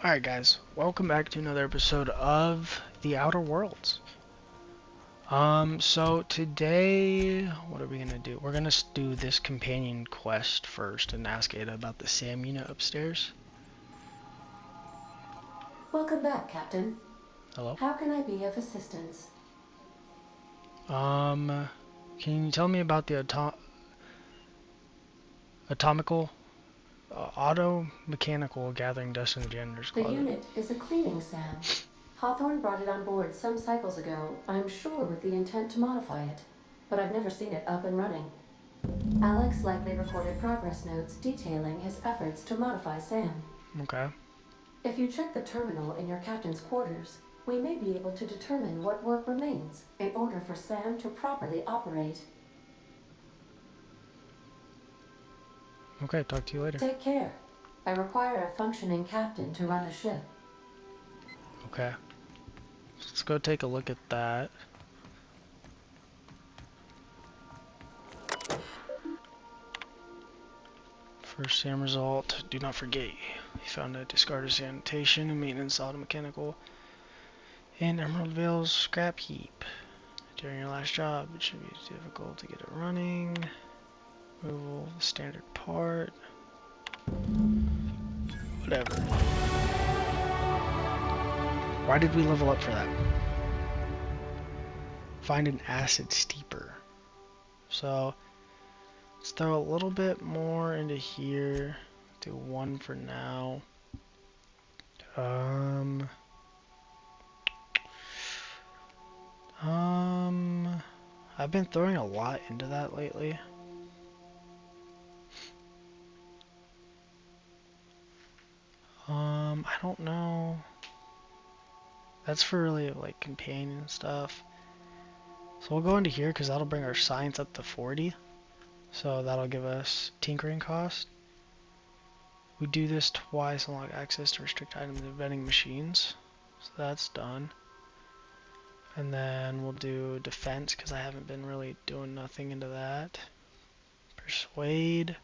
Alright guys, welcome back to another episode of The Outer Worlds. So today, what are we gonna do? We're gonna do this companion quest first and ask Ada about the SAM unit upstairs. Welcome back, Captain. Hello? How can I be of assistance? Can you tell me about the auto-mechanical gathering dust in the janitor's The closet? unit is a cleaning SAM. Hawthorne brought it on board some cycles ago, I'm sure with the intent to modify it, but I've never seen it up and running. Alex likely recorded progress notes detailing his efforts to modify SAM. Okay. If you check the terminal in your captain's quarters, we may be able to determine what work remains in order for SAM to properly operate. Okay, talk to you later. Take care. I require a functioning captain to run the ship. Okay. Let's go take a look at that. First SAM result, do not forget, you found a discarded sanitation and maintenance automechanical in Emerald Vale's scrap heap. During your last job, it should be difficult to get it running. Removal the standard part. Whatever. Why did we level up for that? Find an acid steeper. So, let's throw a little bit more into here. Do one for now. I've been throwing a lot into that lately. I don't know. That's for really like companion stuff. So we'll go into here because that'll bring our science up to 40. So that'll give us tinkering cost. We do this twice, unlock access to restrict items in vending machines. So that's done. And then we'll do defense because I haven't been really doing nothing into that. Persuade.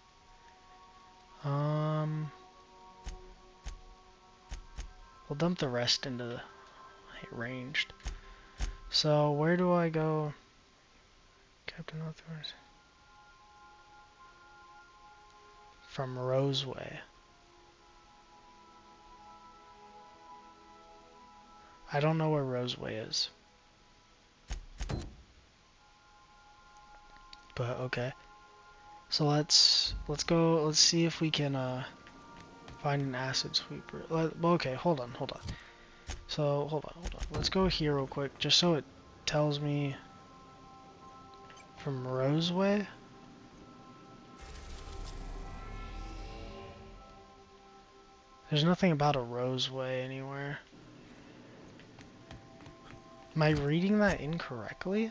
We'll dump the rest into the ranged. So where do I go? Captain Hawthorne. From Roseway. I don't know where Roseway is. But okay. So let's go, let's see if we can find an acid sweeper. Okay, hold on. So hold on. Let's go here real quick just so it tells me from Roseway. There's nothing about a Roseway anywhere. Am I reading that incorrectly?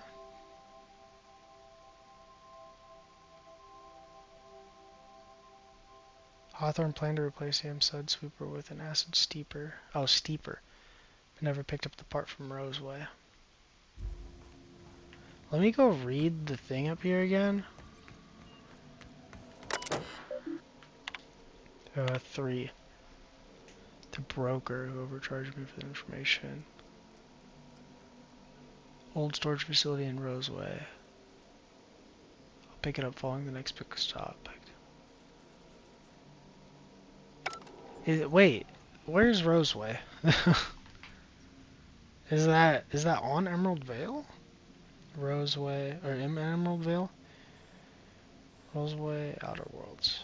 Hawthorne planned to replace the Sud Sweeper with an acid steeper. Oh, steeper. But never picked up the part from Roseway. Let me go read the thing up here again. 3. The broker who overcharged me for the information. Old storage facility in Roseway. I'll pick it up following the next pick stop. Wait, where's Roseway? Is that on Emerald Vale? Roseway, or in Emerald Vale? Roseway, Outer Worlds.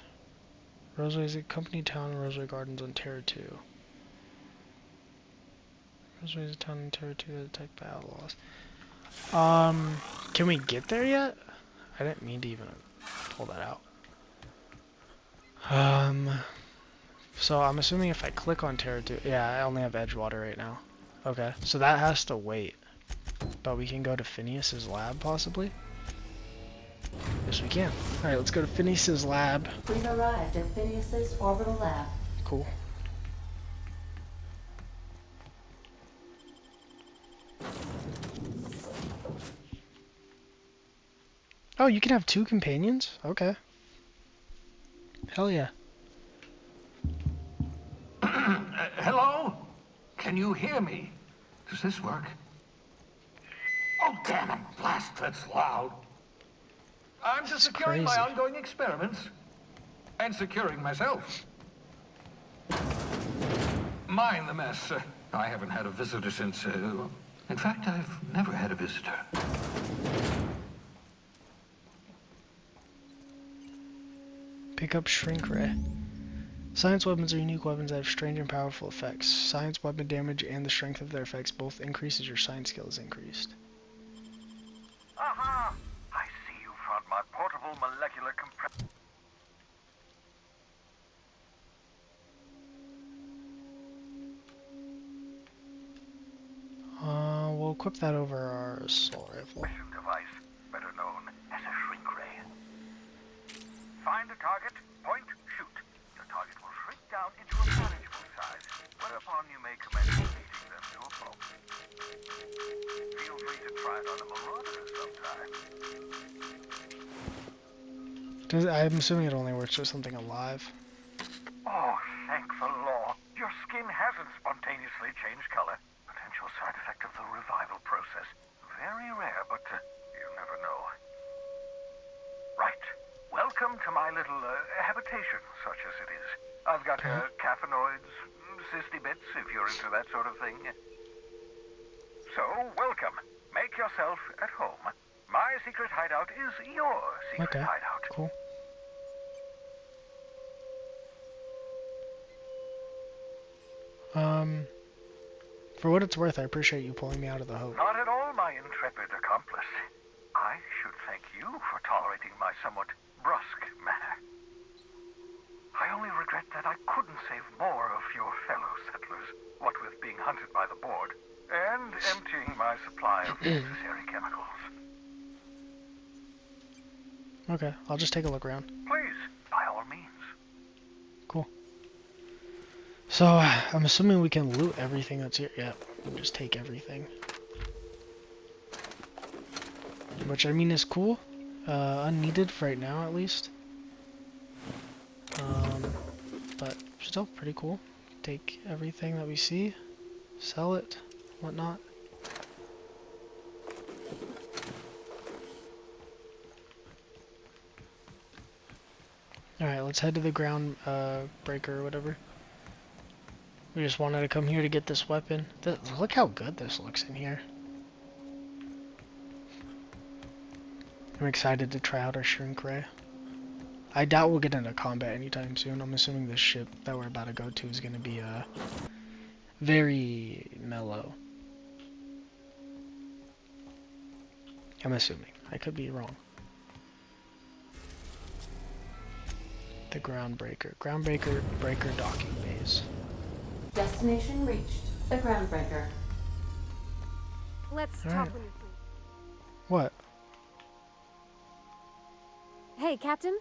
Roseway is a company town in Roseway Gardens on Terra 2. Roseway is a town in Terra 2 that's attacked by outlaws. Can we get there yet? I didn't mean to even pull that out. So I'm assuming if I click on Terra 2, yeah, I only have Edgewater right now. Okay, so that has to wait. But we can go to Phineas's lab, possibly? Yes, we can. Alright, let's go to Phineas's lab. We've arrived at Phineas's orbital lab. Cool. Oh, you can have 2 companions? Okay. Hell yeah. Hello? Can you hear me? Does this work? Oh, damn it, blast, that's loud. I'm just securing my ongoing experiments. And securing myself. Mind the mess. I haven't had a visitor since, in fact, I've never had a visitor. Pick up shrink ray. Science weapons are unique weapons that have strange and powerful effects. Science weapon damage and the strength of their effects both increase as your science skill is increased. Aha! I see you found my portable molecular compressor. We'll equip that over our assault rifle. Device, better known as a shrink ray. Find a target, point, shoot. The target will shrink down into a manageable size, whereupon you may commence beating them to a pulp. Feel free to try it on a marauder sometime. I'm assuming it only works with something alive. Oh, thank the law. Your skin hasn't spontaneously changed color. Potential side effect of the revival process. Very rare, but you never know. Right. Welcome to my little habitation, such as it is. I've got caffeinoids, cysty bits, if you're into that sort of thing. So, welcome. Make yourself at home. My secret hideout is your secret hideout. Cool. For what it's worth, I appreciate you pulling me out of the hope. Not at all, my intrepid accomplice. I should thank you for tolerating my somewhat brusque manner. I only regret that I couldn't save more of your fellow settlers, what with being hunted by the board, and emptying my supply of necessary chemicals. Okay, I'll just take a look around. Please, by all means. Cool. So, I'm assuming we can loot everything that's here. Yeah, we'll just take everything. Which, I mean, is cool. Unneeded for right now, at least. But still pretty cool. Take everything that we see, sell it, whatnot. Alright, let's head to the ground breaker or whatever. We just wanted to come here to get this weapon. Look how good this looks in here. I'm excited to try out our shrink ray. I doubt we'll get into combat anytime soon. I'm assuming this ship that we're about to go to is going to be very mellow. I'm assuming. I could be wrong. The groundbreaker. Breaker docking bays. Destination reached. The groundbreaker. Let's talk when you're free. What? Hey, Captain.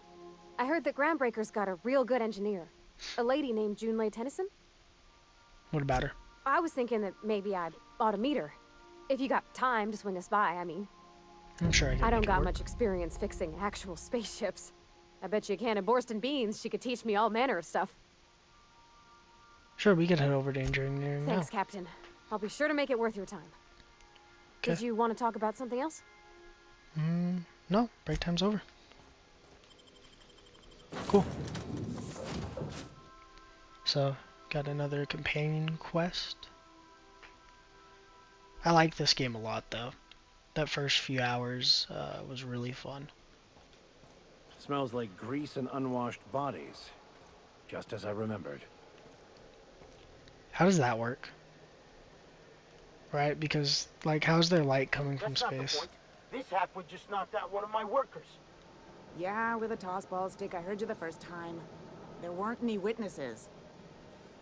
I heard that Groundbreaker's got a real good engineer. A lady named Junlei Tennyson. What about her? I was thinking that maybe I ought to meet her. If you got time to swing us by, I mean. I'm sure I can. I don't make it got work. much experience fixing actual spaceships. I bet you a can of Borston beans she could teach me all manner of stuff. Sure, we could head over to engineering now. Thanks, Captain. I'll be sure to make it worth your time. Okay. Did you want to talk about something else? No, break time's over. Cool. So, got another companion quest. I like this game a lot, though. That first few hours was really fun. Smells like grease and unwashed bodies. Just as I remembered. How does that work? Right, because, like, how's there light coming from That's not the space? point. This halfwit just knocked out one of my workers. Yeah, with a toss-ball stick. I heard you the first time. There weren't any witnesses.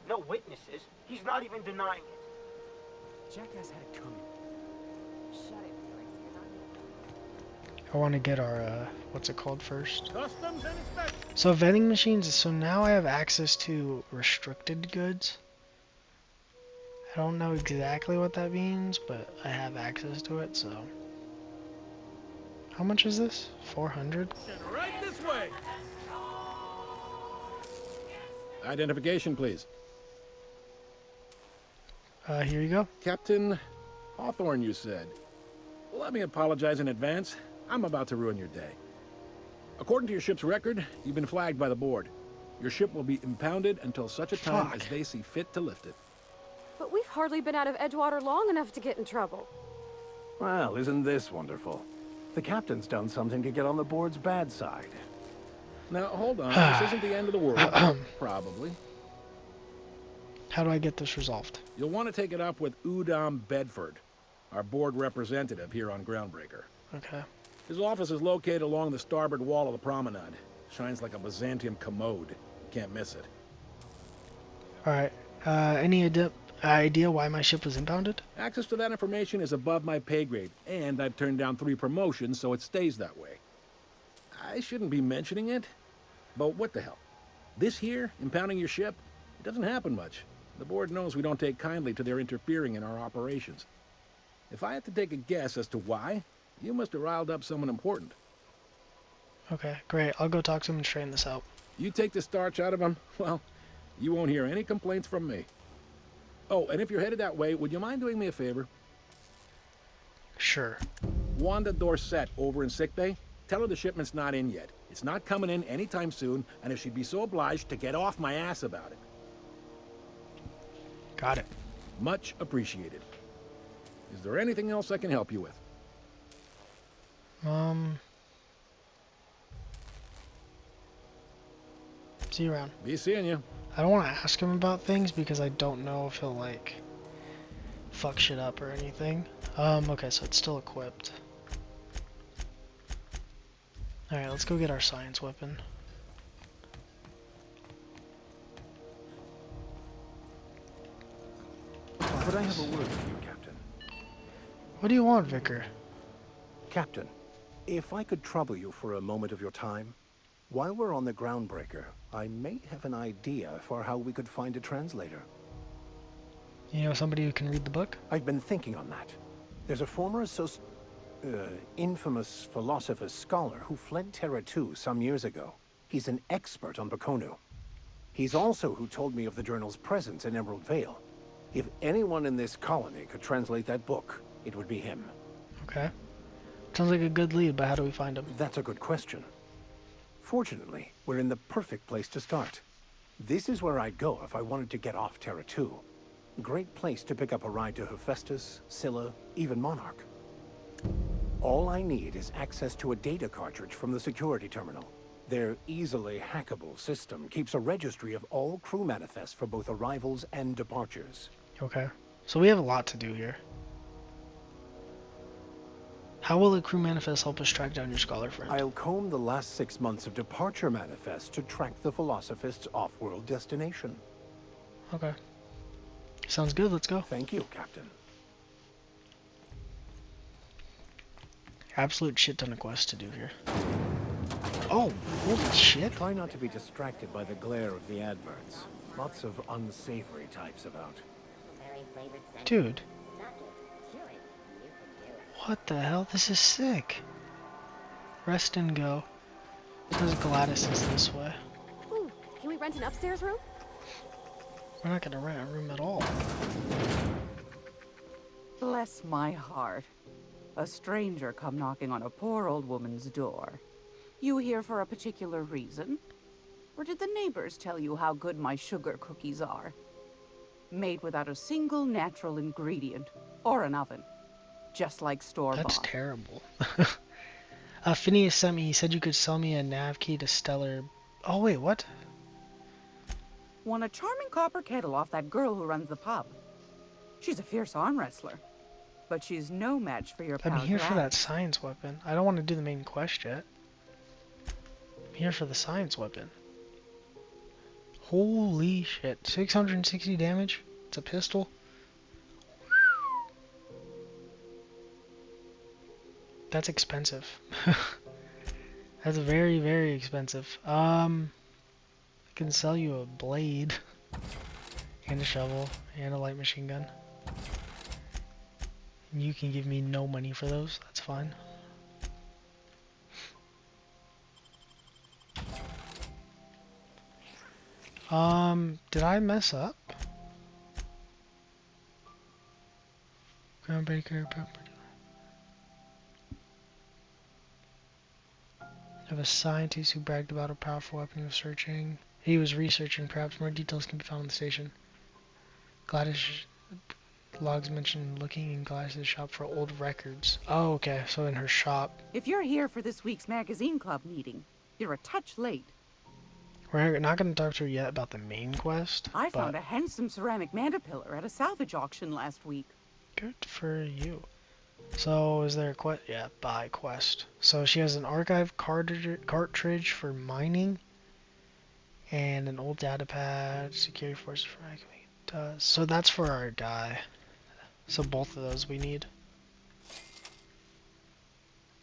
No witnesses. He's not even denying it. Jackass had it coming. Shut it, Felix. You're not... I want to get our, what's it called first? Customs and inspection. So vending machines, so now I have access to restricted goods. I don't know exactly what that means, but I have access to it, so. How much is this? 400? Right this way. Identification, please. Here you go. Captain Hawthorne, you said. Let me apologize in advance. I'm about to ruin your day. According to your ship's record, you've been flagged by the board. Your ship will be impounded until such a time as they see fit to lift it. But we've hardly been out of Edgewater long enough to get in trouble. Well, isn't this wonderful? The captain's done something to get on the board's bad side. Now, hold on. This isn't the end of the world. Probably. How do I get this resolved? You'll want to take it up with Udom Bedford, our board representative here on Groundbreaker. Okay. His office is located along the starboard wall of the promenade. Shines like a Byzantium commode. Can't miss it. Alright. Any idea why my ship was impounded? Access to that information is above my pay grade, and I've turned down 3 promotions, so it stays that way. I shouldn't be mentioning it, but what the hell? This here, impounding your ship, it doesn't happen much. The board knows we don't take kindly to their interfering in our operations. If I had to take a guess as to why, you must have riled up someone important. Okay, great. I'll go talk to him and straighten this out. You take the starch out of him, well, you won't hear any complaints from me. Oh, and if you're headed that way, would you mind doing me a favor? Sure. Wanda Dorset over in sickbay, tell her the shipment's not in yet. It's not coming in anytime soon, and if she'd be so obliged to get off my ass about it. Got it. Much appreciated. Is there anything else I can help you with? See you around. Be seeing you. I don't want to ask him about things because I don't know if he'll, like, fuck shit up or anything. Okay, so it's still equipped. Alright, let's go get our science weapon. Could I have a word with you, Captain? What do you want, Vicar? Captain, if I could trouble you for a moment of your time, while we're on the Groundbreaker, I may have an idea for how we could find a translator. You know somebody who can read the book? I've been thinking on that. There's a former infamous philosopher scholar who fled Terra 2 some years ago. He's an expert on Bakonu. He's also who told me of the journal's presence in Emerald Vale. If anyone in this colony could translate that book, it would be him. Okay. Sounds like a good lead, but how do we find him? That's a good question. Fortunately, we're in the perfect place to start. This is where I'd go if I wanted to get off Terra 2. Great place to pick up a ride to Hephaestus, Scylla, even Monarch. All I need is access to a data cartridge from the security terminal. Their easily hackable system keeps a registry of all crew manifests for both arrivals and departures. Okay. So we have a lot to do here. How will the crew manifest help us track down your scholar friend? I'll comb the last 6 months of departure manifests to track the Philosophist's off-world destination. Okay. Sounds good, let's go. Thank you, Captain. Absolute shit ton of quests to do here. Oh, holy shit. Try not to be distracted by the glare of the adverts. Lots of unsavory types about. Dude. What the hell? This is sick. Rest and go. Says Gladys is this way. Ooh, can we rent an upstairs room? We're not gonna rent a room at all. Bless my heart. A stranger come knocking on a poor old woman's door. You here for a particular reason? Or did the neighbors tell you how good my sugar cookies are? Made without a single natural ingredient or an oven. Just like store-bought. That's terrible. Phineas sent me, he said you could sell me a nav key to Stellar... Oh wait, what? Won a charming copper kettle off that girl who runs the pub. She's a fierce arm wrestler. But she's no match for your pal I'm here for that Glass. science weapon. I don't want to do the main quest yet. I'm here for the science weapon. Holy shit. 660 damage? It's a pistol? That's expensive. That's very, very expensive. I can sell you a blade. And a shovel. And a light machine gun. You can give me no money for those. That's fine. Did I mess up? Groundbreaker property. Of a scientist who bragged about a powerful weapon he was searching. He was researching. Perhaps more details can be found on the station. Gladys logs mentioned looking in Gladys' shop for old records. Oh, okay. So in her shop. If you're here for this week's magazine club meeting, you're a touch late. We're not going to talk to her yet about the main quest. I found a handsome ceramic mandapillar at a salvage auction last week. Good for you. So, is there a quest? Yeah, buy quest. So she has an archive cartridge for mining, and an old data pad, security forces for activating. So that's for our guy. So both of those we need.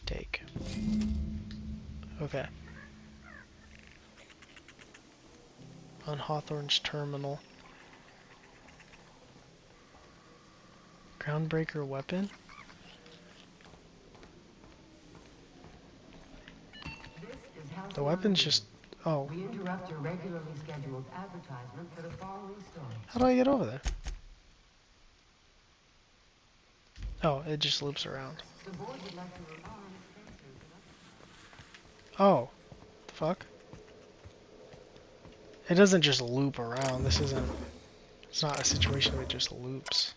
Take. Okay. On Hawthorne's terminal. Groundbreaker weapon. The weapon's just... Oh. We interrupt your regularly scheduled advertisement for the following story. How do I get over there? Oh, it just loops around. The board would like to remind Oh. The fuck? It doesn't just loop around. This isn't... It's not a situation where it just loops.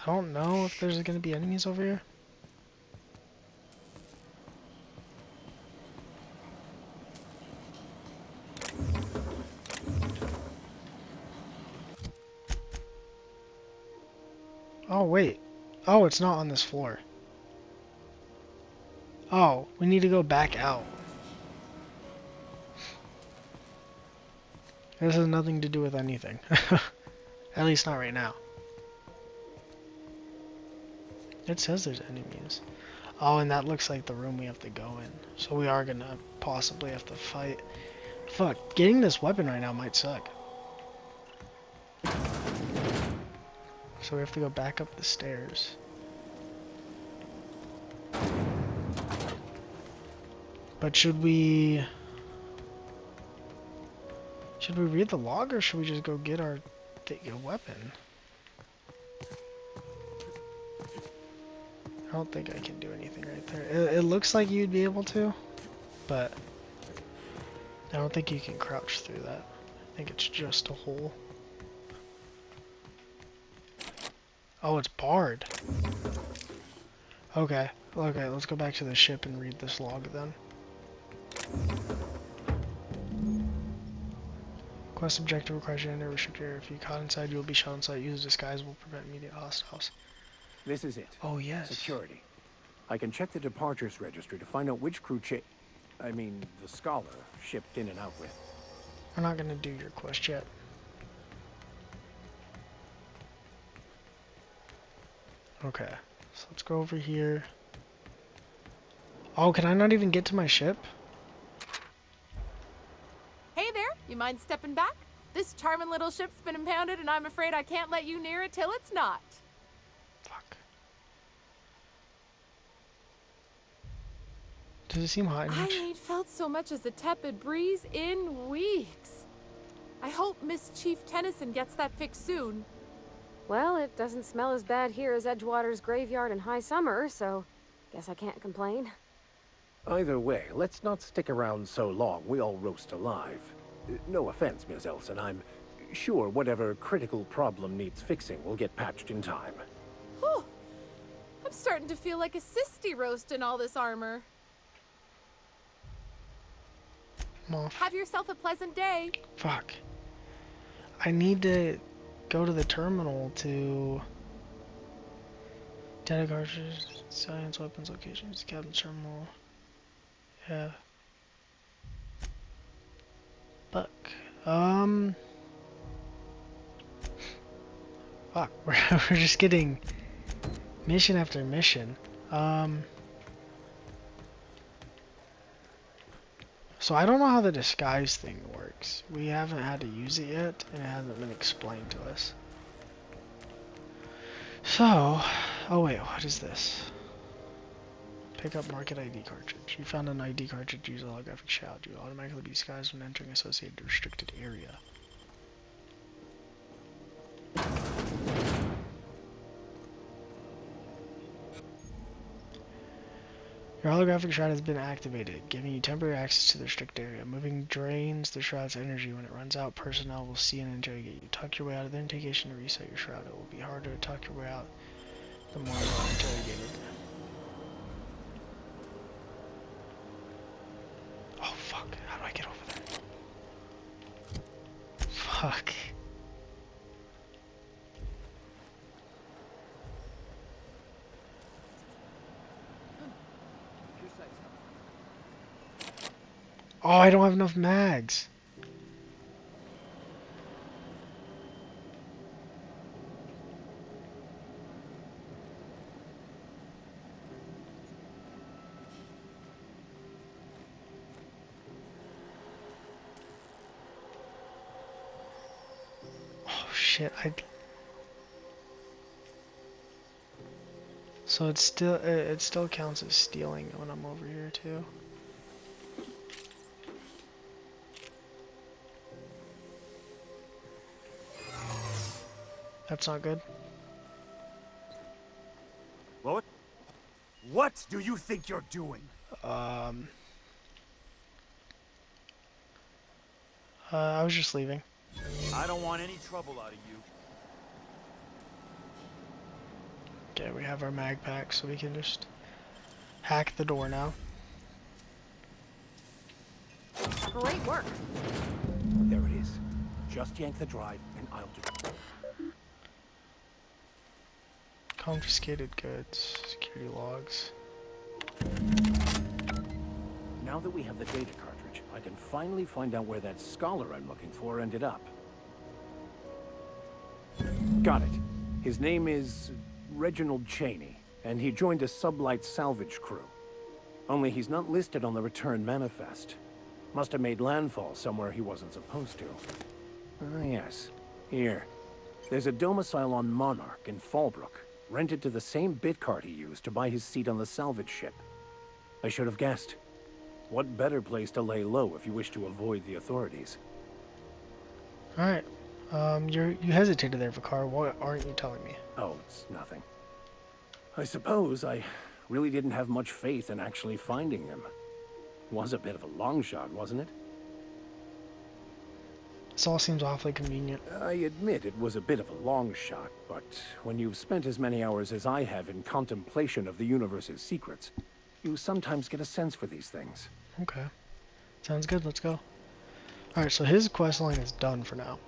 I don't know if there's gonna be enemies over here. Oh, wait. Oh, it's not on this floor. Oh, we need to go back out. This has nothing to do with anything. At least not right now. It says there's enemies. Oh, and that looks like the room we have to go in. So we are gonna possibly have to fight. Fuck, getting this weapon right now might suck. So we have to go back up the stairs. But should we read the log, or should we just go get our weapon? I don't think I can do anything right there. It looks like you'd be able to, but I don't think you can crouch through that. I think it's just a hole. Oh, it's barred. Okay, let's go back to the ship and read this log then. Quest objective requires you to enter restricted area. If you caught inside, you will be shot inside. Use disguise will prevent immediate hostiles. This is it. Oh, yes. Security. I can check the departures registry to find out which crew the Scholar shipped in and out with. We're not gonna do your quest yet. Okay, so let's go over here. Oh, can I not even get to my ship? Hey there, you mind stepping back? This charming little ship's been impounded and I'm afraid I can't let you near it till it's not. Fuck. Does it seem hot in here? I ain't felt so much as a tepid breeze in weeks. I hope Miss Chief Tennyson gets that fixed soon. Well, it doesn't smell as bad here as Edgewater's graveyard in high summer, so guess I can't complain. Either way, let's not stick around so long we all roast alive. No offense, Miss Elson. I'm sure whatever critical problem needs fixing will get patched in time. Whew. I'm starting to feel like a sisty roast in all this armor. Moth. Have yourself a pleasant day. Fuck. I need to go to the terminal to data cartridges, science weapons locations, cabin terminal. Yeah. Fuck. Fuck. We're just getting mission after mission. So I don't know how the disguise thing works. We haven't had to use it yet, and it hasn't been explained to us. So, oh wait, what is this? Pick up market ID cartridge. You found an ID cartridge, use a holographic shout. You will automatically be disguised when entering associated restricted area. Your holographic shroud has been activated, giving you temporary access to the restricted area. Moving drains the shroud's energy. When it runs out, personnel will see and interrogate you. Talk your way out of the interrogation to reset your shroud. It will be harder to talk your way out the more you are interrogated. Oh fuck, how do I get over there? Fuck. Oh, I don't have enough mags. Oh shit, So it still counts as stealing when I'm over here too. That's not good. What do you think you're doing? I was just leaving. I don't want any trouble out of you. Okay, we have our mag pack, so we can just hack the door now. Great work. There it is. Just yank the drive, and I'll do it. Confiscated goods, security logs. Now that we have the data cartridge, I can finally find out where that scholar I'm looking for ended up. Got it. His name is Reginald Cheney, and he joined a sublight salvage crew. Only he's not listed on the return manifest. Must have made landfall somewhere he wasn't supposed to. Ah, yes. Here. There's a domicile on Monarch in Fallbrook, rented to the same bit card he used to buy his seat on the salvage ship. I should have guessed. What better place to lay low if you wish to avoid the authorities? Alright. You hesitated there, Vicar. What aren't you telling me? Oh, it's nothing. I suppose I really didn't have much faith in actually finding him. Was a bit of a long shot, wasn't it? This all seems awfully convenient. I admit it was a bit of a long shot, but when you've spent as many hours as I have in contemplation of the universe's secrets, you sometimes get a sense for these things. Okay. Sounds good, let's go. Alright, so his quest line is done for now.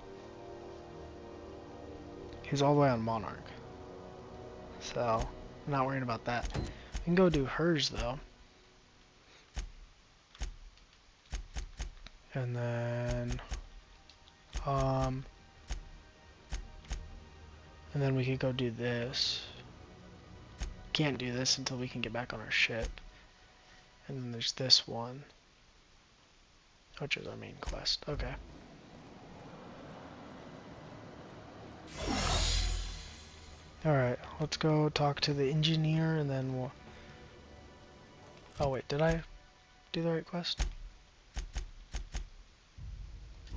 He's all the way on Monarch. So, I'm not worried about that. We can go do hers, though. And then... And then we could go do this. Can't do this until we can get back on our ship. And then there's this one, which is our main quest. Okay. Alright, let's go talk to the engineer and then we'll... Oh wait, did I do the right quest?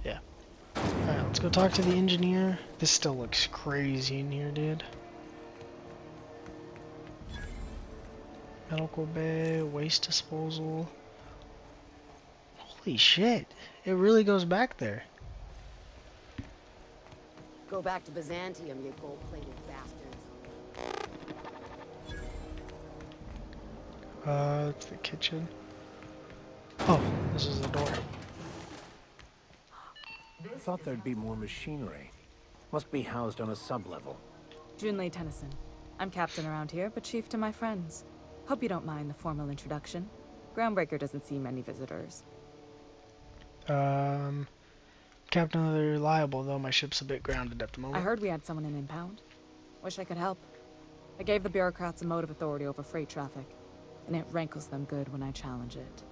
Yeah. Alright, let's go talk to the engineer. This still looks crazy in here, dude. Medical bay, waste disposal. Holy shit, it really goes back there. Go back to Byzantium, you gold-plated bastards. It's the kitchen. Oh, this is the door. I thought there'd be more machinery. Must be housed on a sub-level. Junlei Tennyson. I'm captain around here, but chief to my friends. Hope you don't mind the formal introduction. Groundbreaker doesn't see many visitors. Captain of the Reliable, though my ship's a bit grounded at the moment. I heard we had someone in impound. Wish I could help. I gave the bureaucrats a motive authority over freight traffic, and it rankles them good when I challenge it.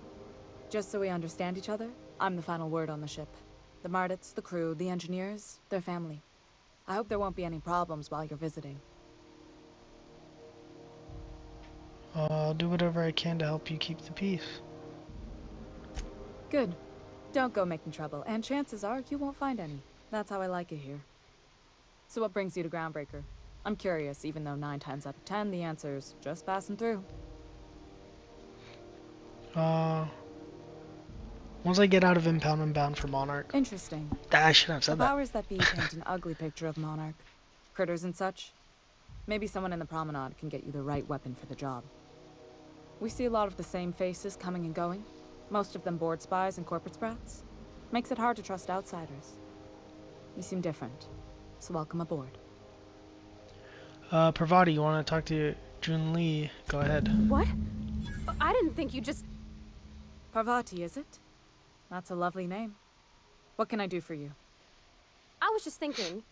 Just so we understand each other, I'm the final word on the ship. The Mardits, the crew, the engineers, their family. I hope there won't be any problems while you're visiting. I'll do whatever I can to help you keep the peace. Good. Don't go making trouble, and chances are you won't find any. That's how I like it here. So what brings you to Groundbreaker? I'm curious, even though 9 times out of 10 the answer's just passing through. Once I get out of impound, I'm bound for Monarch. Interesting. I shouldn't have The said that. powers that be paint an ugly picture of Monarch. Critters and such. Maybe someone in the promenade can get you the right weapon for the job. We see a lot of the same faces coming and going. Most of them board spies and corporate sprats. Makes it hard to trust outsiders. You seem different, so welcome aboard. Parvati, you want to talk to Jun Lee? Go ahead. What? I didn't think you just... Parvati, is it? That's a lovely name. What can I do for you? I was just thinking,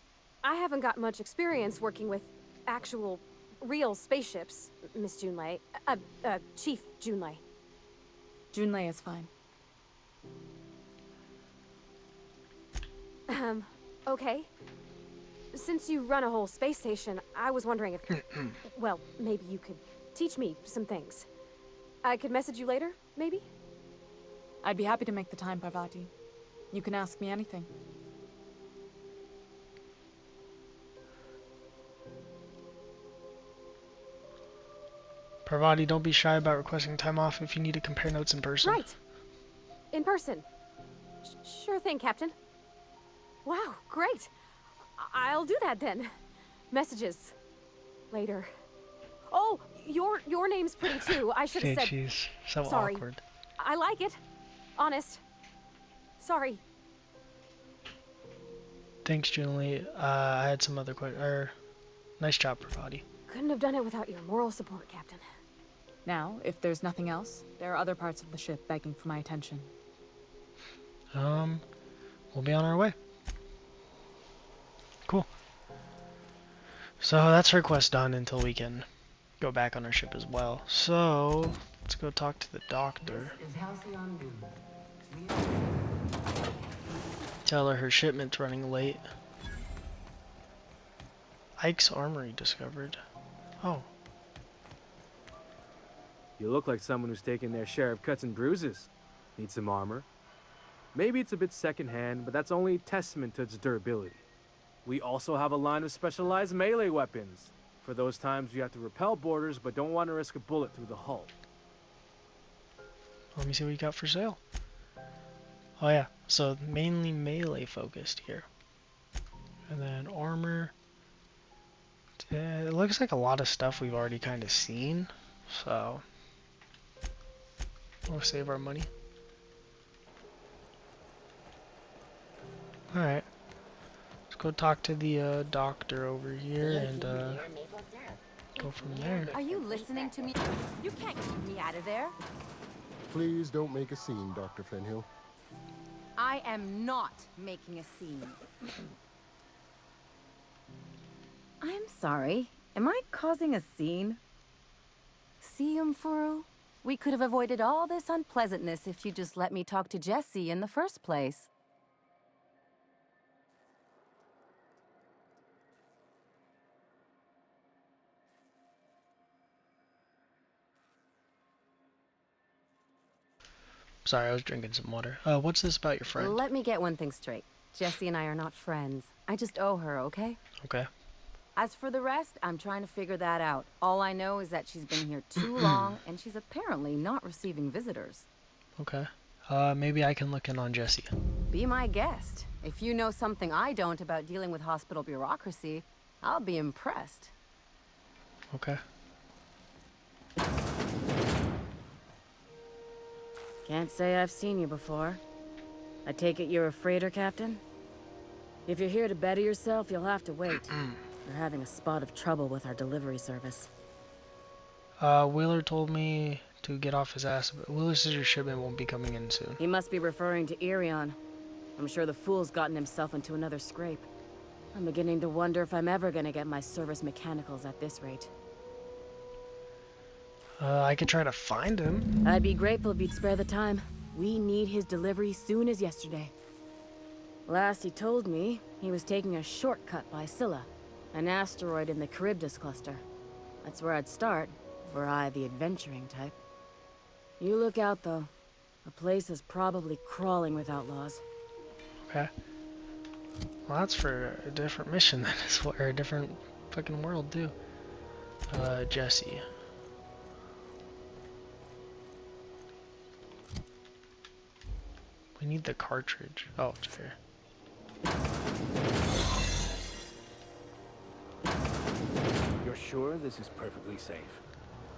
I haven't got much experience working with actual, real spaceships, Miss Junlei. Chief Junlei. Junlei is fine. Okay. Since you run a whole space station, I was wondering if... well, maybe you could teach me some things. I could message you later, maybe? I'd be happy to make the time, Parvati. You can ask me anything. Parvati, don't be shy about requesting time off if you need to compare notes in person. Right. In person. Sure thing, Captain. Wow, great. I'll do that then. Messages. Later. Oh, your name's pretty too. I should have said... Jeez, so sorry. awkward. I like it. Honest. Sorry. Thanks, Jun Lee. I had some other questions. Nice job, Parvati. Couldn't have done it without your moral support, Captain. Now, if there's nothing else, there are other parts of the ship begging for my attention. We'll be on our way. Cool. So that's her quest done until we can go back on our ship as well. So let's go talk to the doctor. This is Halcyon. Tell her shipment's running late. Ike's armory discovered. Oh. You look like someone who's taken their share of cuts and bruises. Need some armor? Maybe it's a bit secondhand, but that's only a testament to its durability. We also have a line of specialized melee weapons, for those times you have to repel boarders but don't want to risk a bullet through the hull. Let me see what you got for sale. Oh yeah, so mainly melee focused here. And then armor. It looks like a lot of stuff we've already kind of seen, so we'll save our money. Alright, let's go talk to the doctor over here and go from there. Are you listening to me? You can't keep me out of there. Please don't make a scene, Dr. Fenhill. I am not making a scene. I'm sorry. Am I causing a scene? See, Umfuru? We could have avoided all this unpleasantness if you just let me talk to Jesse in the first place. Sorry, I was drinking some water. What's this about your friend? Let me get one thing straight. Jesse and I are not friends. I just owe her, okay? Okay. As for the rest, I'm trying to figure that out. All I know is that she's been here too long, and she's apparently not receiving visitors. Okay. Maybe I can look in on Jesse. Be my guest. If you know something I don't about dealing with hospital bureaucracy, I'll be impressed. Okay. Can't say I've seen you before. I take it you're a freighter captain? If you're here to better yourself, you'll have to wait. We're having a spot of trouble with our delivery service. Wheeler told me to get off his ass, but Wheeler says your shipment won't be coming in soon. He must be referring to Irion. I'm sure the fool's gotten himself into another scrape. I'm beginning to wonder if I'm ever gonna get my service mechanicals at this rate. I could try to find him. I'd be grateful if you'd spare the time. We need his delivery soon as yesterday. Last he told me, he was taking a shortcut by Scylla, an asteroid in the Charybdis cluster. That's where I'd start, were I the adventuring type. You look out, though. The place is probably crawling with outlaws. Okay. Well, that's for a different mission then, or a different fucking world, too. Jesse. We need the cartridge. Oh, it's here. You're sure this is perfectly safe?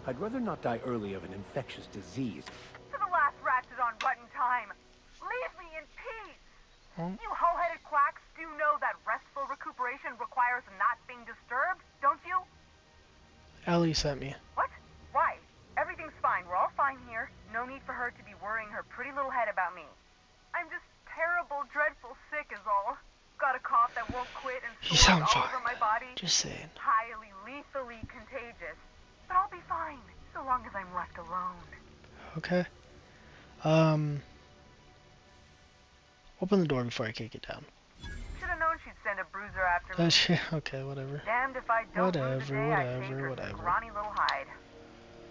I'd rather not die early of an infectious disease. To the last ratchet on button time. Leave me in peace. You hull-headed quacks do know that restful recuperation requires not being disturbed, don't you? Ellie sent me. What? Why? Everything's fine. We're all fine here. No need for her to be worrying her pretty little head about me. I'm just terrible, dreadful sick is all. Got a cough that won't quit and You sores sound all fine. over my body. Just saying. Highly, lethally contagious. But I'll be fine, so long as I'm left alone. Okay. Open the door before I kick it down. Should have known she'd send a bruiser after me. Okay, whatever. Damned if I don't Whatever, lose the day I saved her whatever. scrawny little hide.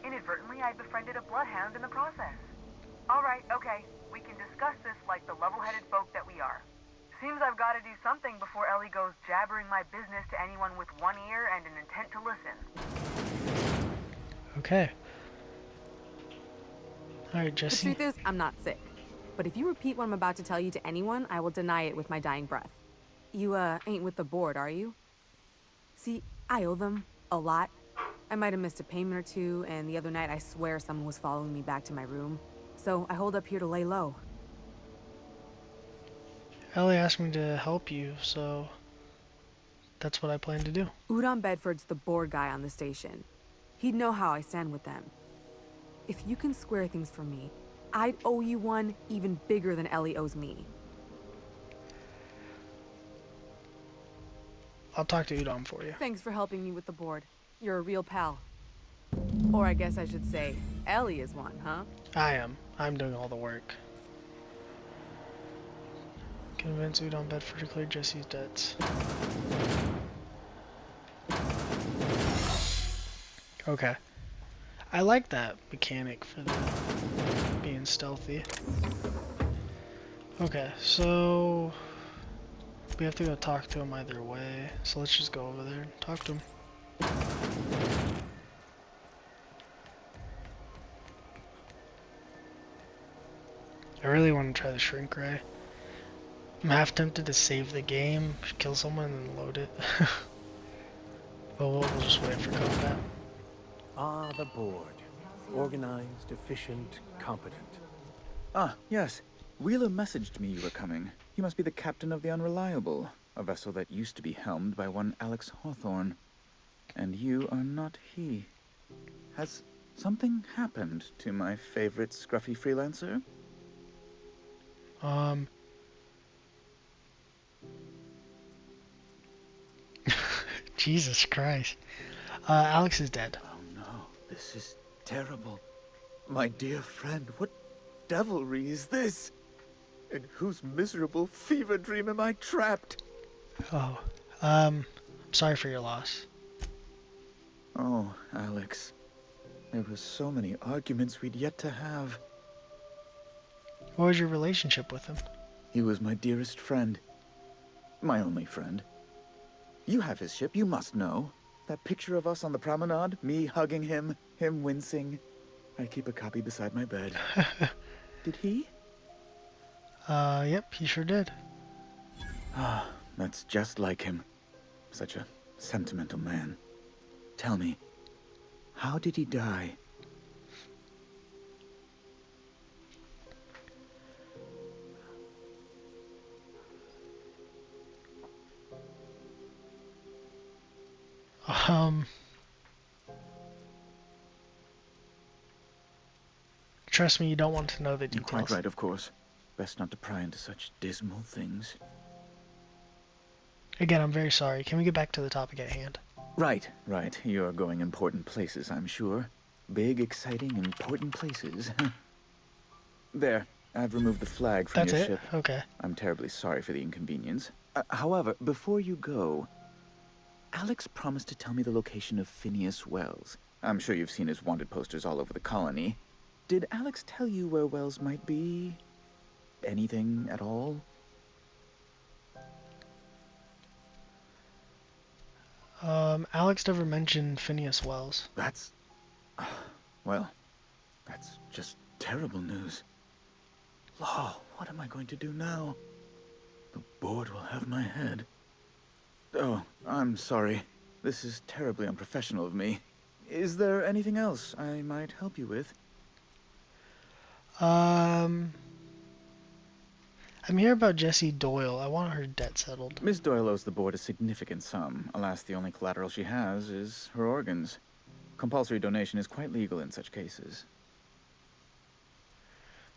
Inadvertently, I befriended a bloodhound in the process. Alright, okay. We can discuss this like the level-headed folk that we are. Seems I've got to do something before Ellie goes jabbering my business to anyone with one ear and an intent to listen. Okay. Alright, The Jesse. truth is, I'm not sick. But if you repeat what I'm about to tell you to anyone, I will deny it with my dying breath. You, ain't with the board, are you? See, I owe them a lot. I might have missed a payment or two, and the other night I swear someone was following me back to my room. So I hold up here to lay low. Ellie asked me to help you, so that's what I plan to do. Udon Bedford's the board guy on the station. He'd know how I stand with them. If you can square things for me, I'd owe you one even bigger than Ellie owes me. I'll talk to Udon for you. Thanks for helping me with the board. You're a real pal. Or I guess I should say, Ellie is one, huh? I am. I'm doing all the work. Convince Udon Bedford to clear Jesse's debts. Okay. I like that mechanic for the being stealthy. Okay, so we have to go talk to him either way. So let's just go over there and talk to him. I really want to try the shrink ray. I'm half tempted to save the game, kill someone, and load it. But we'll just wait for combat. Ah, the board. Organized, efficient, competent. Ah, yes. Wheeler messaged me you were coming. You must be the captain of the Unreliable, a vessel that used to be helmed by one Alex Hawthorne. And you are not he. Has something happened to my favorite scruffy freelancer? Jesus Christ. Alex is dead. Oh no, this is terrible. My dear friend, what devilry is this? In whose miserable fever dream am I trapped? Oh, I'm sorry for your loss. Oh, Alex. There were so many arguments we'd yet to have. What was your relationship with him? He was my dearest friend. My only friend. You have his ship, you must know. That picture of us on the promenade, me hugging him, him wincing. I keep a copy beside my bed. Did he? Yep, he sure did. Ah, that's just like him. Such a sentimental man. Tell me, how did he die? Trust me, you don't want to know the You're details. quite right, of course. Best not to pry into such dismal things. Again, I'm very sorry. Can we get back to the topic at hand? Right. You're going important places, I'm sure. Big, exciting, important places. There, I've removed the flag from That's your it? ship. Okay. I'm terribly sorry for the inconvenience. However, before you go, Alex promised to tell me the location of Phineas Wells. I'm sure you've seen his wanted posters all over the colony. Did Alex tell you where Wells might be? Anything at all? Alex never mentioned Phineas Wells. That's... well, that's just terrible news. Oh, What am I going to do now? The board will have my head. Oh, I'm sorry. This is terribly unprofessional of me. Is there anything else I might help you with? I'm here about Jessie Doyle. I want her debt settled. Miss Doyle owes the board a significant sum. Alas, the only collateral she has is her organs. Compulsory donation is quite legal in such cases.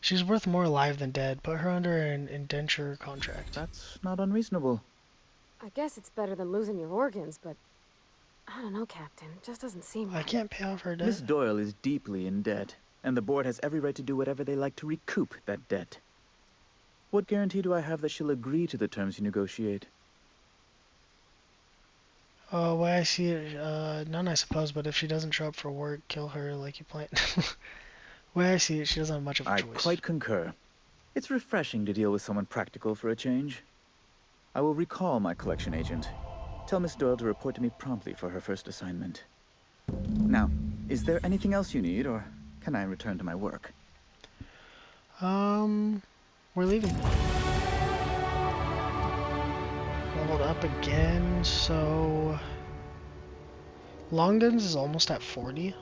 She's worth more alive than dead. Put her under an indenture contract. That's not unreasonable. I guess it's better than losing your organs, but I don't know, Captain. It just doesn't seem right. I can't pay off her debt. Miss Doyle is deeply in debt, and the board has every right to do whatever they like to recoup that debt. What guarantee do I have that she'll agree to the terms you negotiate? Way I see it, none I suppose, but if she doesn't show up for work, kill her like you planned. Way I see it, she doesn't have much of a choice. I quite concur. It's refreshing to deal with someone practical for a change. I will recall my collection agent. Tell Miss Doyle to report to me promptly for her first assignment. Now, is there anything else you need, or can I return to my work? We're leaving. Leveled up again, so... Long guns is almost at 40,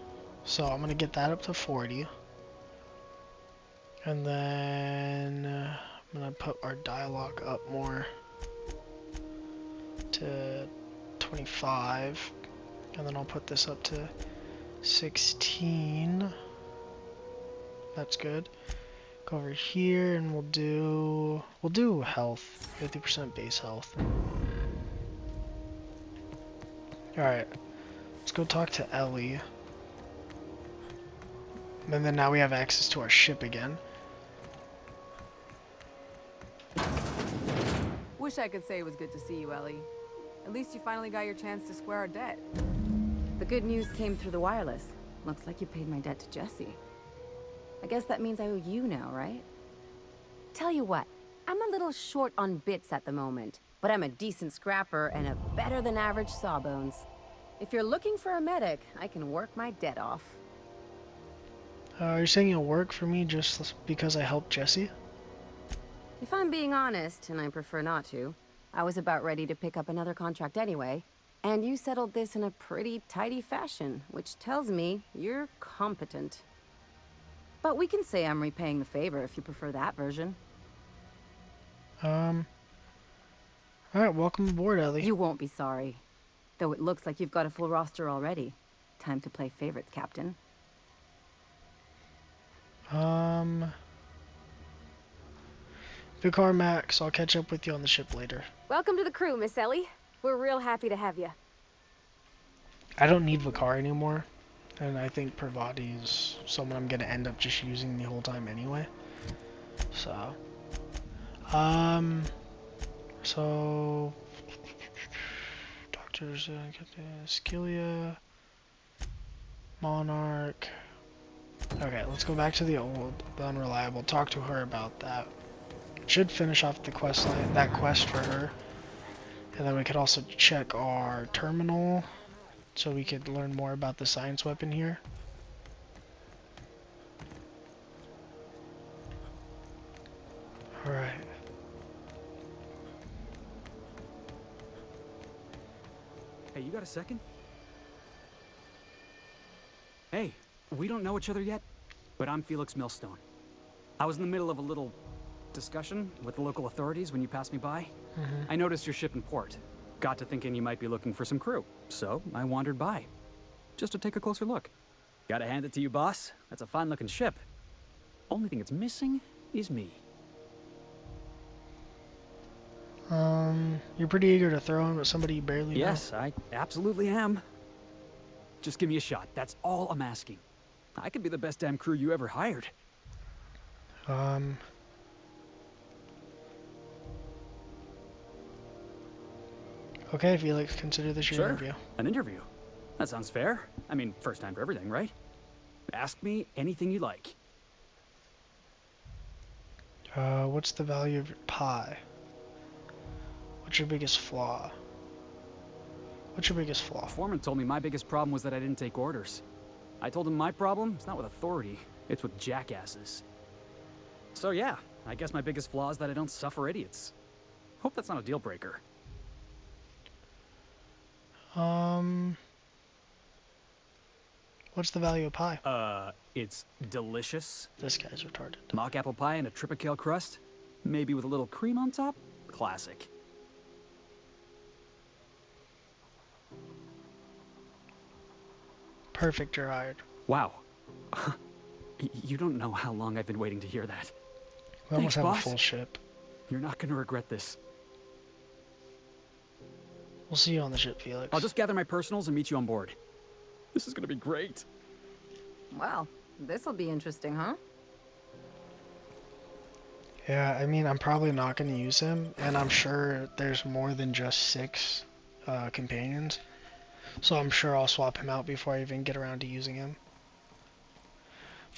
so I'm gonna get that up to 40. And then I'm gonna put our dialogue up more to 25, and then I'll put this up to 16. That's good. Go over here and we'll do health, 50% base health. Alright, let's go talk to Ellie. And then now we have access to our ship again. Wish I could say it was good to see you, Ellie. At least you finally got your chance to square our debt. The good news came through the wireless. Looks like you paid my debt to Jessie. I guess that means I owe you now, right? Tell you what, I'm a little short on bits at the moment, but I'm a decent scrapper and a better than average sawbones. If you're looking for a medic, I can work my debt off. You're saying you'll work for me just because I helped Jessie? If I'm being honest, and I prefer not to, I was about ready to pick up another contract anyway, and you settled this in a pretty tidy fashion, which tells me you're competent. But we can say I'm repaying the favor if you prefer that version. Alright, welcome aboard, Ellie. You won't be sorry. Though it looks like you've got a full roster already. Time to play favorites, Captain. Good car, Max. I'll catch up with you on the ship later. Welcome to the crew, Miss Ellie. We're real happy to have you. I don't need Vicar anymore, and I think Pravati is someone I'm gonna end up just using the whole time anyway. So, doctors, Skillia, Monarch. Okay, let's go back to the Unreliable. Talk to her about that. Should finish off the quest line, that quest for her, and then we could also check our terminal, so we could learn more about the science weapon here. All right. Hey, you got a second? Hey, we don't know each other yet, but I'm Felix Millstone. I was in the middle of a little discussion with the local authorities when you passed me by. I noticed your ship in port. Got to thinking you might be looking for some crew, so I wandered by, just to take a closer look. Gotta hand it to you, boss. That's a fine-looking ship. Only thing it's missing is me. You're pretty eager to throw in with somebody you barely know. Yes, I absolutely am. Just give me a shot. That's all I'm asking. I could be the best damn crew you ever hired. Okay, Felix, consider this your interview. An interview? That sounds fair. I mean, first time for everything, right? Ask me anything you like. What's the value of your pie? What's your biggest flaw? What's your biggest flaw? Foreman told me my biggest problem was that I didn't take orders. I told him my problem is not with authority, it's with jackasses. So yeah, I guess my biggest flaw is that I don't suffer idiots. Hope that's not a deal breaker. What's the value of pie? It's delicious. This guy's retarded. Mock apple pie and a tripicale crust, maybe with a little cream on top. Classic. Perfect, you're hired. Wow. You don't know how long I've been waiting to hear that. We almost Thanks, have boss. a full ship. You're not gonna regret this. We'll see you on the ship, Felix. I'll just gather my personals and meet you on board. This is gonna be great. Well, this'll be interesting, huh? Yeah, I mean, I'm probably not going to use him, and I'm sure there's more than just 6 companions. So I'm sure I'll swap him out before I even get around to using him.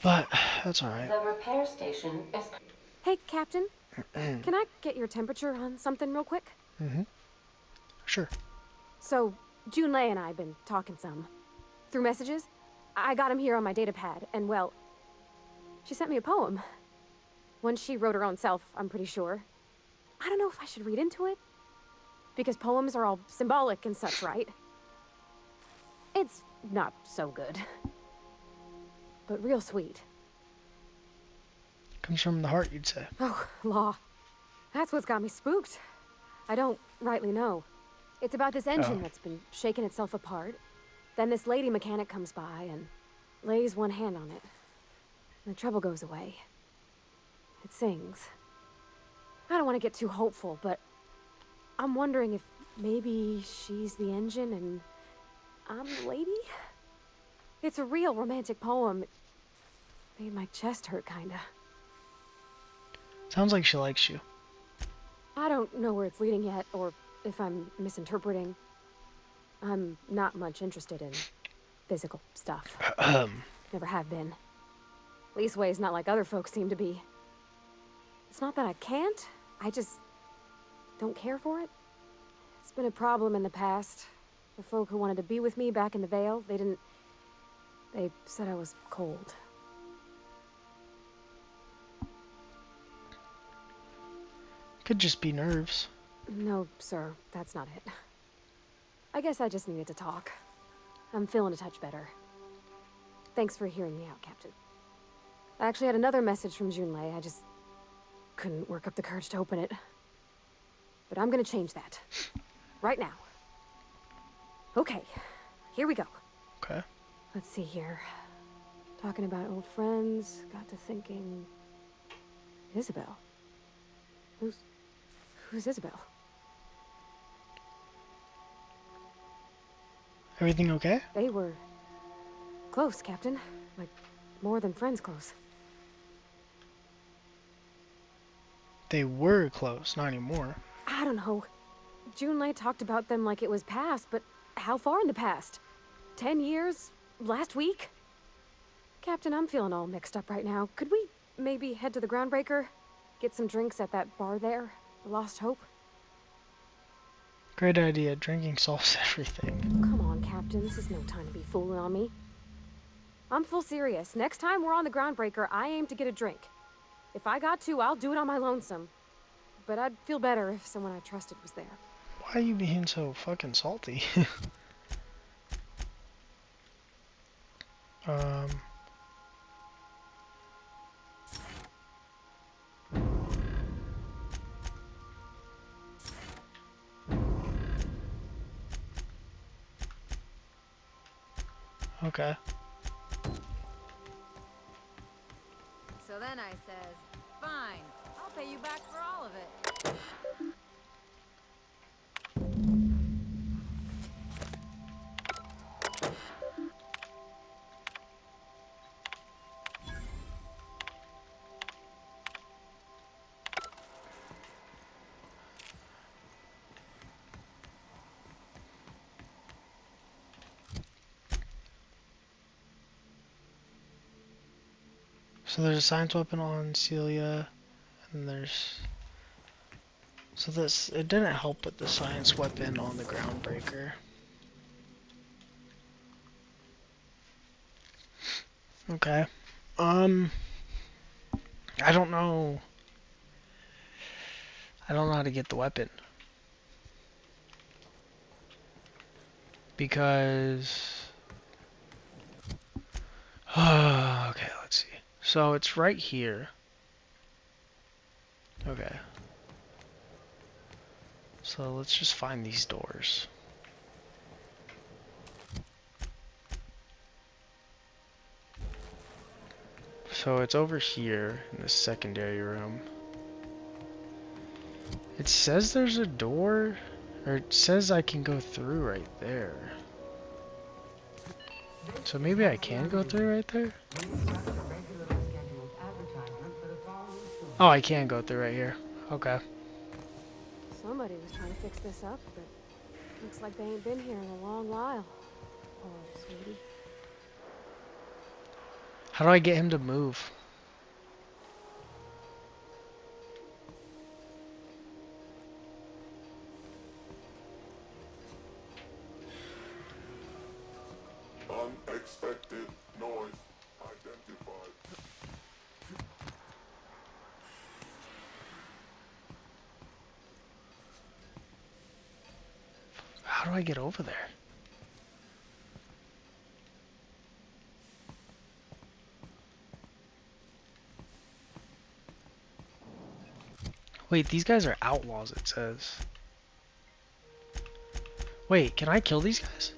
But, that's alright. The repair station is... Hey, Captain. Can I get your temperature on something real quick? Mm-hmm. Sure. So, Junlei and I have been talking some. Through messages. I got him here on my datapad, and well, she sent me a poem. One she wrote her own self, I'm pretty sure. I don't know if I should read into it. Because poems are all symbolic and such, right? It's not so good. But real sweet. Comes from the heart, you'd say. Oh, law. That's what's got me spooked. I don't rightly know. It's about this engine that's been shaking itself apart. Then this lady mechanic comes by and lays one hand on it. And the trouble goes away. It sings. I don't want to get too hopeful, but I'm wondering if maybe she's the engine and I'm the lady? It's a real romantic poem. It made my chest hurt, kinda. Sounds like she likes you. I don't know where it's leading yet, or if I'm misinterpreting. I'm not much interested in physical stuff. Never have been. Leastways not like other folks seem to be. It's not that I can't, I just don't care for it. It's been a problem in the past. The folk who wanted to be with me back in the Vale, they said I was cold. Could just be nerves. No, sir, that's not it. I guess I just needed to talk. I'm feeling a touch better. Thanks for hearing me out, Captain. I actually had another message from Junlei. I just couldn't work up the courage to open it. But I'm gonna change that. Right now. Okay, here we go. Okay. Let's see here. Talking about old friends, got to thinking... Isabel? Who's Isabel? Everything okay? They were close, Captain. Like, more than friends close. They were close, not anymore. I don't know. Junlei talked about them like it was past, but how far in the past? 10 years? Last week? Captain, I'm feeling all mixed up right now. Could we maybe head to the Groundbreaker? Get some drinks at that bar there? The Lost Hope? Great idea. Drinking solves everything. Come on, Captain. This is no time to be fooling on me. I'm full serious. Next time we're on the Groundbreaker, I aim to get a drink. If I got to, I'll do it on my lonesome. But I'd feel better if someone I trusted was there. Why are you being so fucking salty? Okay. So then I says, fine, I'll pay you back for all of it. So there's a science weapon on Celia, and there's... So this, it didn't help with the science weapon on the Groundbreaker. Okay. I don't know I don't know how to get the weapon. Because... okay, let's see. So it's right here. Okay. So let's just find these doors. So it's over here in the secondary room. It says there's a door, or it says I can go through right there. So maybe I can go through right there? Oh, I can go through right here. Okay. Somebody was trying to fix this up, but looks like they ain't been here in a long while. Oh, sweetie. How do I get him to move? Unexpected noise identified. How do I get over there? Wait, these guys are outlaws, it says. Wait, can I kill these guys?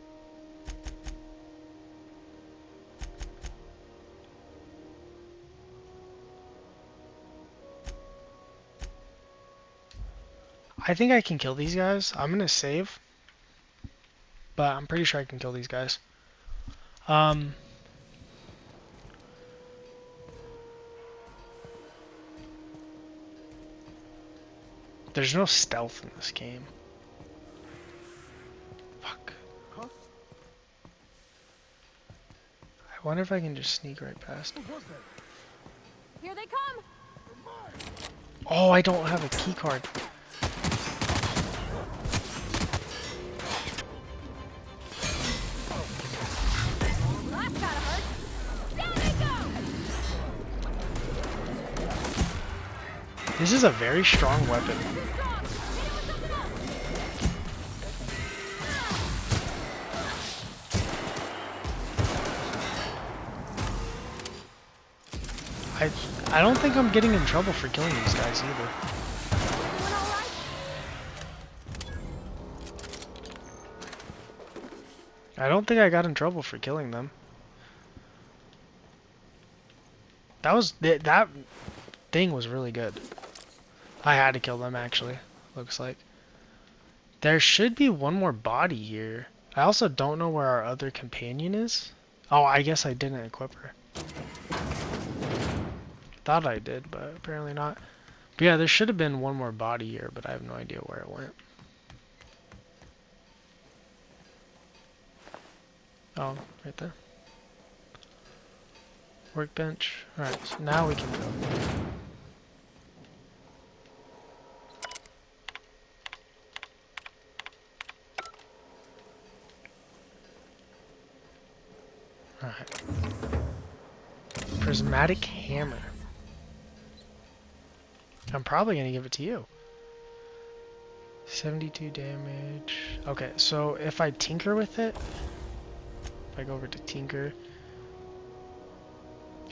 I think I can kill these guys. I'm gonna save. But I'm pretty sure I can kill these guys. There's no stealth in this game. Fuck. Huh? I wonder if I can just sneak right past them. Here they come! Oh, I don't have a key card. That's gotta hurt! Down they go! This is a very strong weapon. I don't think I'm getting in trouble for killing these guys either. I don't think I got in trouble for killing them. That thing was really good. I had to kill them actually, looks like. There should be one more body here. I also don't know where our other companion is. Oh, I guess I didn't equip her. Thought I did, but apparently not. But yeah, there should have been one more body here, but I have no idea where it went. Oh, right there. Workbench. Alright, so now we can go. Alright. Prismatic hammer. I'm probably going to give it to you. 72 damage. Okay, so if I tinker with it, if I go over to tinker,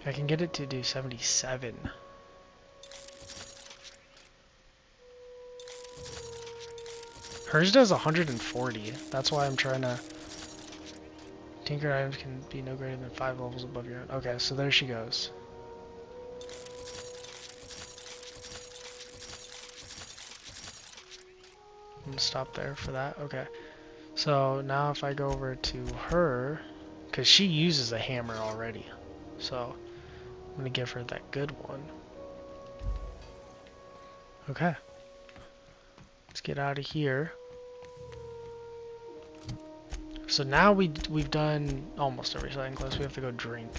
I can get it to do 77. Hers does 140. That's why I'm trying to... Tinker items can be no greater than 5 levels above your own. Okay, so there she goes. I'm gonna stop there for that. Okay. So now if I go over to her, because she uses a hammer already. So I'm gonna give her that good one. Okay. Let's get out of here. So now we've done almost every side quest. We have to go drink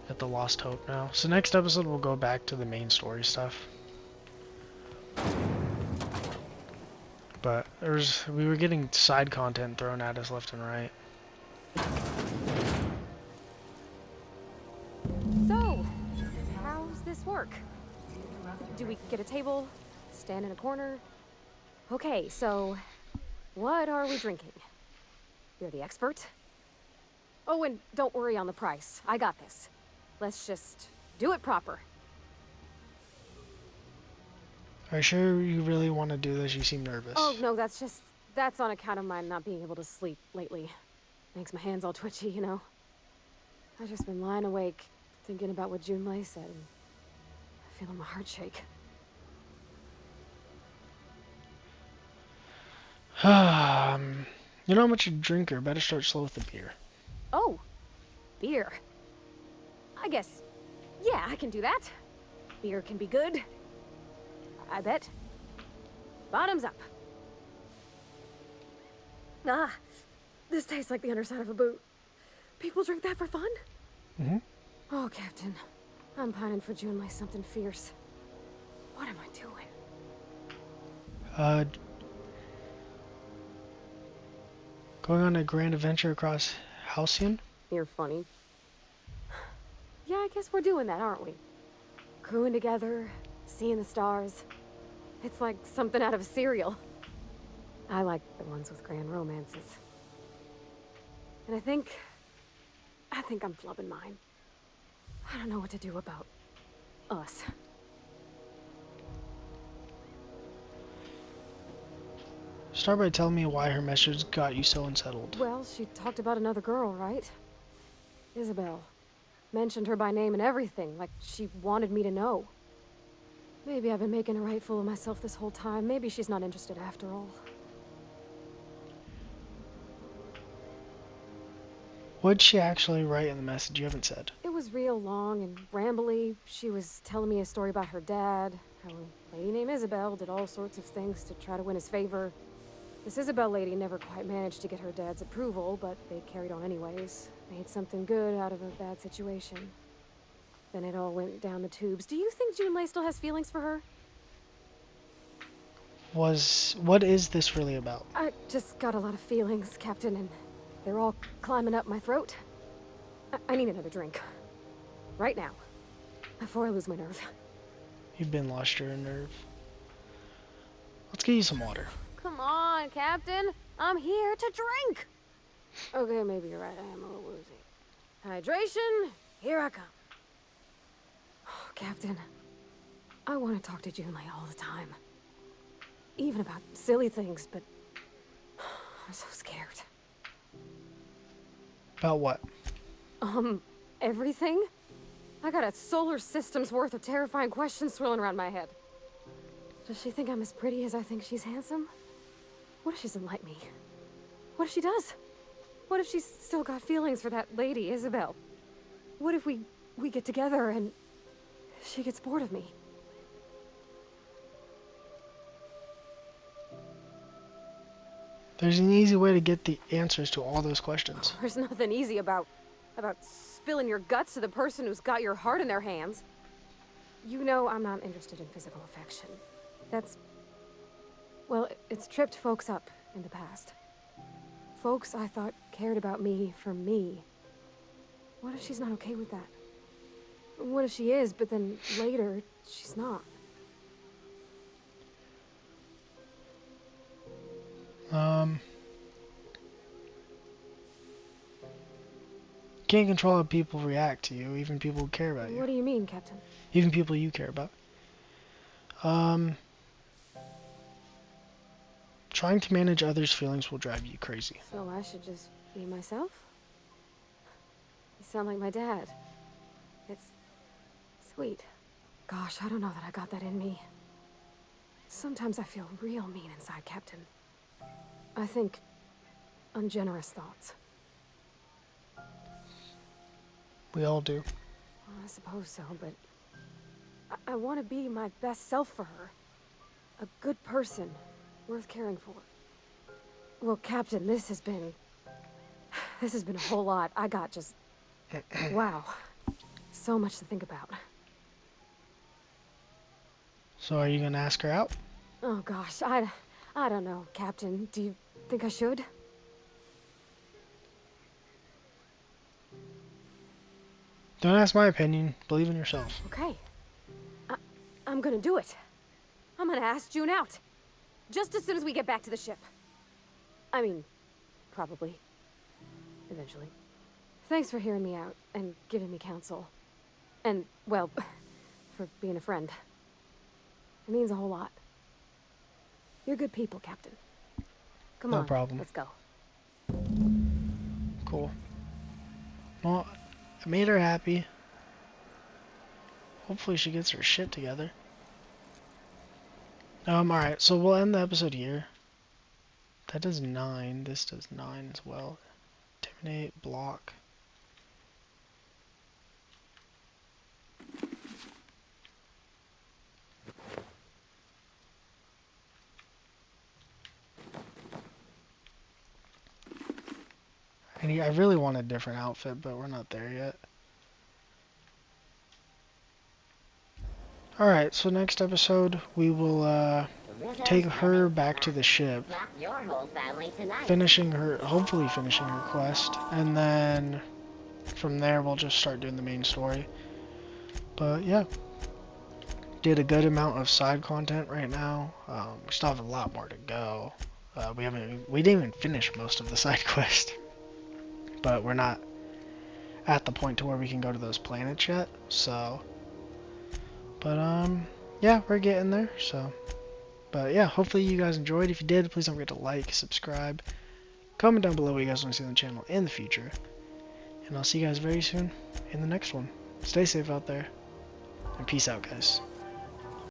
at the Lost Hope now. So next episode we'll go back to the main story stuff. But we were getting side content thrown at us left and right. So, how's this work? Do we get a table, stand in a corner. Okay, so what are we drinking? You're the expert. Oh, and don't worry on the price. I got this. Let's just do it proper. Are you sure you really want to do this? You seem nervous. Oh, no, that's on account of my not being able to sleep lately. Makes my hands all twitchy, you know? I've just been lying awake, thinking about what Junlei said, and feeling my heart shake. You're not much of a drinker. Better start slow with the beer. Oh, beer. I guess, yeah, I can do that. Beer can be good. I bet. Bottoms up. Ah, this tastes like the underside of a boot. People drink that for fun? Mm-hmm. Oh, Captain. I'm pining for Junlei something fierce. What am I doing? Going on a grand adventure across Halcyon? You're funny. Yeah, I guess we're doing that, aren't we? Crewing together, seeing the stars. It's like something out of a serial. I like the ones with grand romances. And I think I'm flubbing mine. I don't know what to do about us. Start by telling me why her message got you so unsettled. Well, she talked about another girl, right? Isabel. Mentioned her by name and everything, like she wanted me to know. Maybe I've been making a right fool of myself this whole time. Maybe she's not interested after all. What'd she actually write in the message you haven't said? It was real long and rambly. She was telling me a story about her dad, how a lady named Isabel did all sorts of things to try to win his favor. This Isabel lady never quite managed to get her dad's approval, but they carried on anyways. Made something good out of a bad situation. Then it all went down the tubes. Do you think Junlei still has feelings for her? What is this really about? I just got a lot of feelings, Captain, and they're all climbing up my throat. I need another drink. Right now. Before I lose my nerve. You've been lost your nerve. Let's get you some water. Come on, Captain. I'm here to drink. Okay, maybe you're right. I am a little woozy. Hydration, here I come. Oh, Captain, I want to talk to Junlei all the time. Even about silly things, but I'm so scared. About what? Everything? I got a solar system's worth of terrifying questions swirling around my head. Does she think I'm as pretty as I think she's handsome? What if she doesn't like me? What if she does? What if she's still got feelings for that lady, Isabel? What if we get together and she gets bored of me? There's an easy way to get the answers to all those questions. There's nothing easy about spilling your guts to the person who's got your heart in their hands. You know I'm not interested in physical affection. Well, it's tripped folks up in the past. Folks I thought cared about me for me. What if she's not okay with that? What if she is, but then later, she's not? Can't control how people react to you, even people who care about you. What do you mean, Captain? Even people you care about. Trying to manage others' feelings will drive you crazy. So I should just be myself? You sound like my dad. It's sweet. Gosh, I don't know that I got that in me. Sometimes I feel real mean inside, Captain. I think ungenerous thoughts. We all do. Well, I suppose so, but I want to be my best self for her. A good person, worth caring for. Well, Captain, this has been a whole lot. I got just, wow, so much to think about. So are you gonna ask her out? Oh gosh, I don't know, Captain. Do you think I should? Don't ask my opinion. Believe in yourself. Okay. I'm gonna do it. I'm gonna ask June out. Just as soon as we get back to the ship. I mean, probably. Eventually. Thanks for hearing me out and giving me counsel. And, well, for being a friend. It means a whole lot. You're good people, Captain. Come on, no problem. let's go. Cool. Well, I made her happy. Hopefully she gets her shit together. Alright, so we'll end the episode here. That does 9. This does 9 as well. Intimidate, block. I really want a different outfit, but we're not there yet. Alright, so next episode we will take her back to the ship, hopefully finishing her quest, and then from there we'll just start doing the main story. But yeah, did a good amount of side content right now. We still have a lot more to go. We didn't even finish most of the side quest, but we're not at the point to where we can go to those planets yet. So, but yeah, we're getting there. So, but yeah, hopefully you guys enjoyed. If you did, please don't forget to like, subscribe, comment down below what you guys want to see on the channel in the future, and I'll see you guys very soon in the next one. Stay safe out there, and peace out, guys.